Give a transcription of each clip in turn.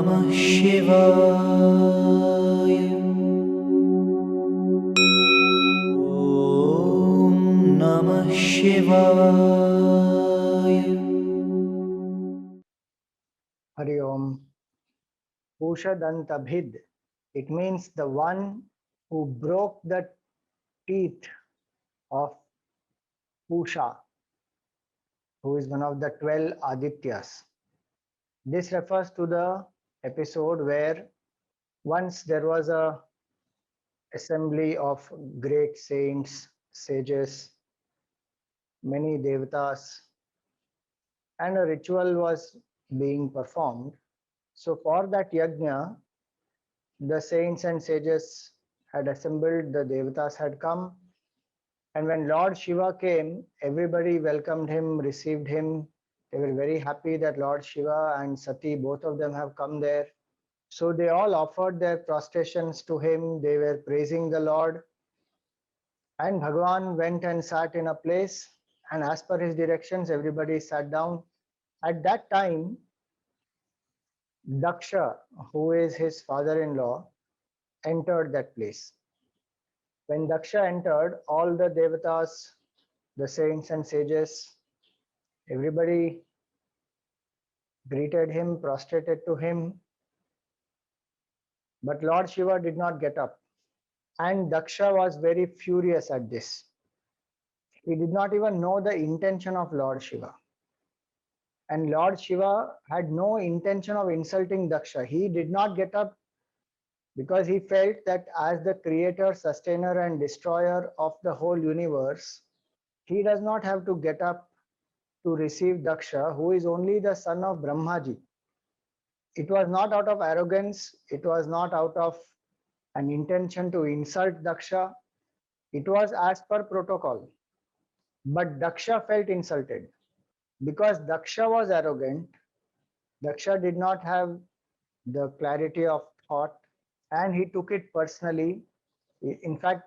Namah Shivaya. Om Namah Shivaya. Hari Om. Pushadantabhid. It means the one who broke the teeth of Pusha, who is one of the 12 Adityas. This refers to the episode where once there was a assembly of great saints, sages, many devatas, and a ritual was being performed. So for that yajna, the saints and sages had assembled, the devatas had come, and when Lord Shiva came, everybody welcomed him, received him. They were very happy that Lord Shiva and Sati, both of them have come there. So they all offered their prostrations to him. They were praising the Lord. And Bhagavan went and sat in a place. And as per his directions, everybody sat down. At that time, Daksha, who is his father in law, entered that place. When Daksha entered, all the devatas, the saints and sages, everybody greeted him, prostrated to him. But Lord Shiva did not get up. And Daksha was very furious at this. He did not even know the intention of Lord Shiva. And Lord Shiva had no intention of insulting Daksha. He did not get up because he felt that as the creator, sustainer, and destroyer of the whole universe, he does not have to get up to receive Daksha, who is only the son of Brahmaji. It was not out of arrogance, it was not out of an intention to insult Daksha. It was as per protocol. But Daksha felt insulted because Daksha was arrogant. Daksha did not have the clarity of thought and he took it personally. In fact,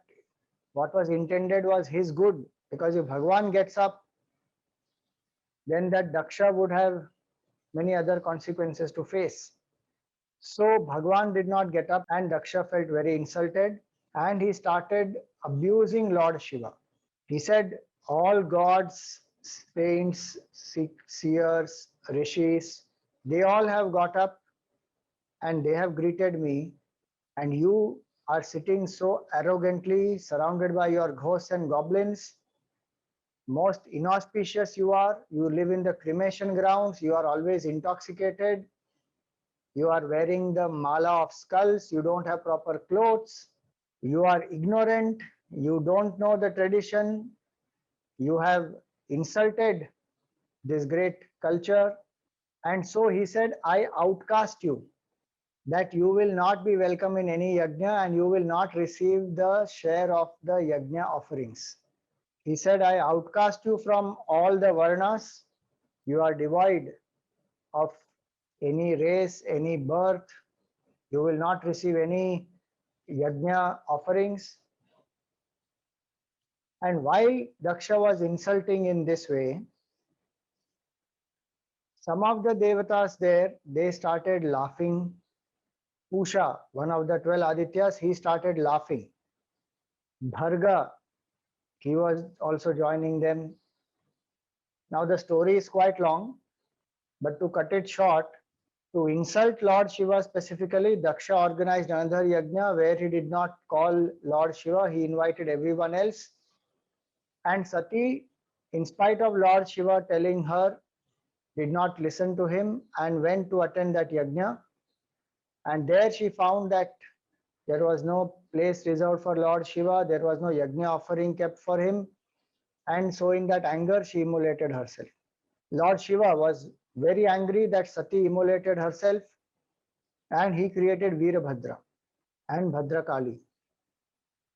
what was intended was his good, because if Bhagwan gets up, then that Daksha would have many other consequences to face. So Bhagwan did not get up and Daksha felt very insulted and he started abusing Lord Shiva. He said, all gods, saints, seers, rishis, they all have got up and they have greeted me, and you are sitting so arrogantly surrounded by your ghosts and goblins. Most inauspicious you are. You live in the cremation grounds. You are always intoxicated. You are wearing the mala of skulls. You don't have proper clothes. You are ignorant. You don't know the tradition. You have insulted this great culture. And so he said, I outcast you, that you will not be welcome in any yajna and you will not receive the share of the yajna offerings. He said, I outcast you from all the varnas. You are devoid of any race, any birth. You will not receive any yajna offerings. And why Daksha was insulting in this way? Some of the devatas there, they started laughing. Pusha, one of the 12 Adityas, he started laughing. Bharga, he was also joining them. Now the story is quite long, but to cut it short, to insult Lord Shiva specifically, Daksha organized another yajna where he did not call Lord Shiva, he invited everyone else. And Sati, in spite of Lord Shiva telling her, did not listen to him and went to attend that yajna. And there she found that there was no place reserved for Lord Shiva, there was no yajna offering kept for him. And so in that anger, she immolated herself. Lord Shiva was very angry that Sati immolated herself and he created Veerabhadra and Bhadrakali.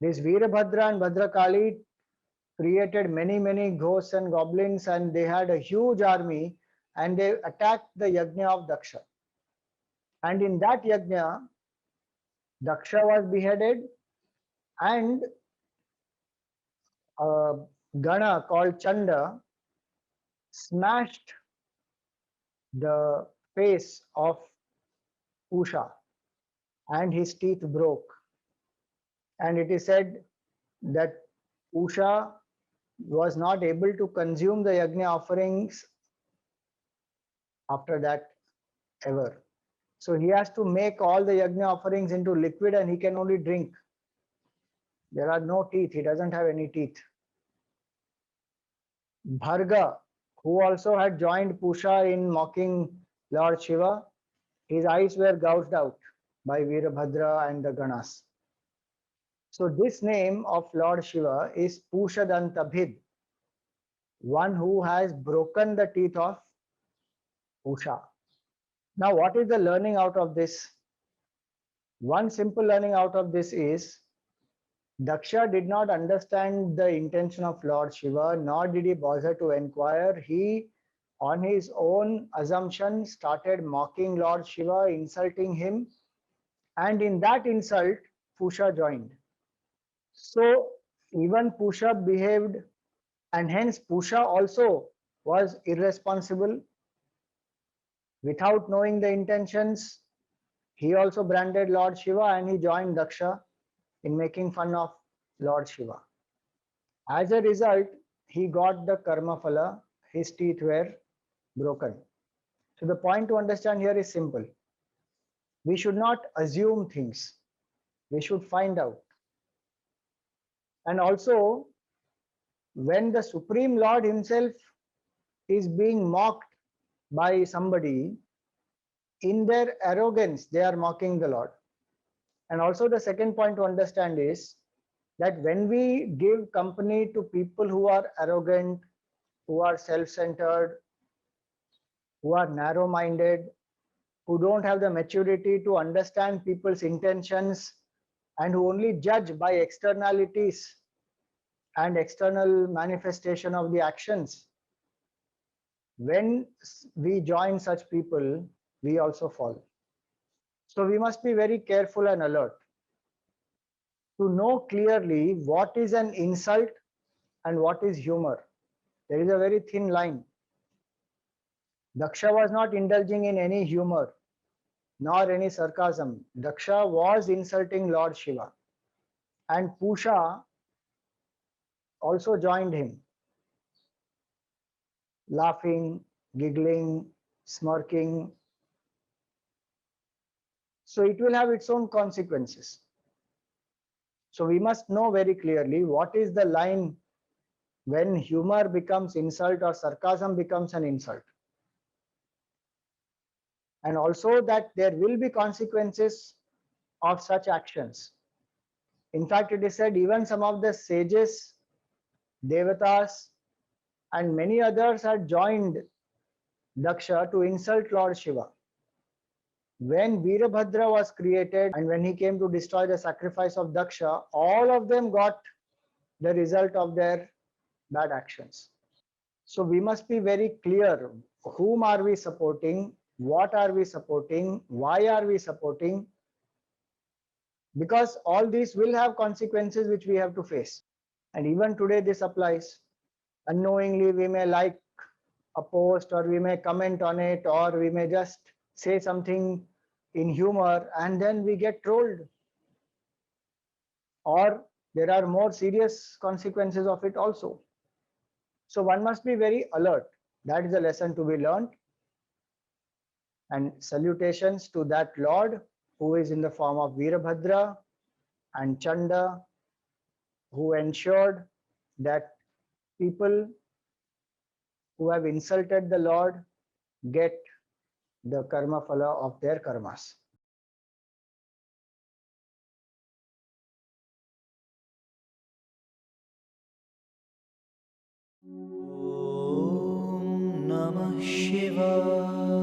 This Veerabhadra and Bhadrakali created many ghosts and goblins and they had a huge army and they attacked the yajna of Daksha. And in that yajna, Daksha was beheaded and a Gana called Chanda smashed the face of Pusha, and his teeth broke. And it is said that Pusha was not able to consume the Yajna offerings after that ever. So he has to make all the Yajna offerings into liquid and he can only drink. There are no teeth, he doesn't have any teeth. Bharga, who also had joined Pusha in mocking Lord Shiva, his eyes were gouged out by Veerabhadra and the Ganas. So this name of Lord Shiva is Pushadantabhid, one who has broken the teeth of Pusha. Now, what is the learning out of this? One simple learning out of this is Daksha did not understand the intention of Lord Shiva, nor did he bother to inquire. He, on his own assumption, started mocking Lord Shiva, insulting him, and in that insult, Pusha joined. So even Pusha behaved, and hence Pusha also was irresponsible without knowing the intentions. He also branded Lord Shiva and he joined Daksha in making fun of Lord Shiva. As a result, he got the karma phala, his teeth were broken. So the point to understand here is simple. We should not assume things. We should find out. And also, when the Supreme Lord himself is being mocked by somebody, in their arrogance, they are mocking the Lord. And also the second point to understand is that when we give company to people who are arrogant, who are self-centered, who are narrow-minded, who don't have the maturity to understand people's intentions, and who only judge by externalities and external manifestation of the actions, when we join such people, we also fall. So we must be very careful and alert to know clearly what is an insult and what is humor. There is a very thin line. Daksha was not indulging in any humor nor any sarcasm. Daksha was insulting Lord Shiva, and Pusha also joined him, laughing, giggling, smirking. So it will have its own consequences. So we must know very clearly what is the line when humor becomes insult or sarcasm becomes an insult. And also that there will be consequences of such actions. In fact, it is said even some of the sages, devatas, and many others had joined Daksha to insult Lord Shiva. When Veerabhadra was created and when he came to destroy the sacrifice of Daksha, all of them got the result of their bad actions. So we must be very clear whom are we supporting, what are we supporting, why are we supporting, because all these will have consequences which we have to face. And even today this applies. Unknowingly we may like a post or we may comment on it or we may just say something in humor and then we get trolled, or there are more serious consequences of it also. So one must be very alert. That is a lesson to be learned. And salutations to that Lord who is in the form of Veerabhadra and Chanda, who ensured that people who have insulted the Lord get the karma phala of their karmas. Om Namah Shivaya.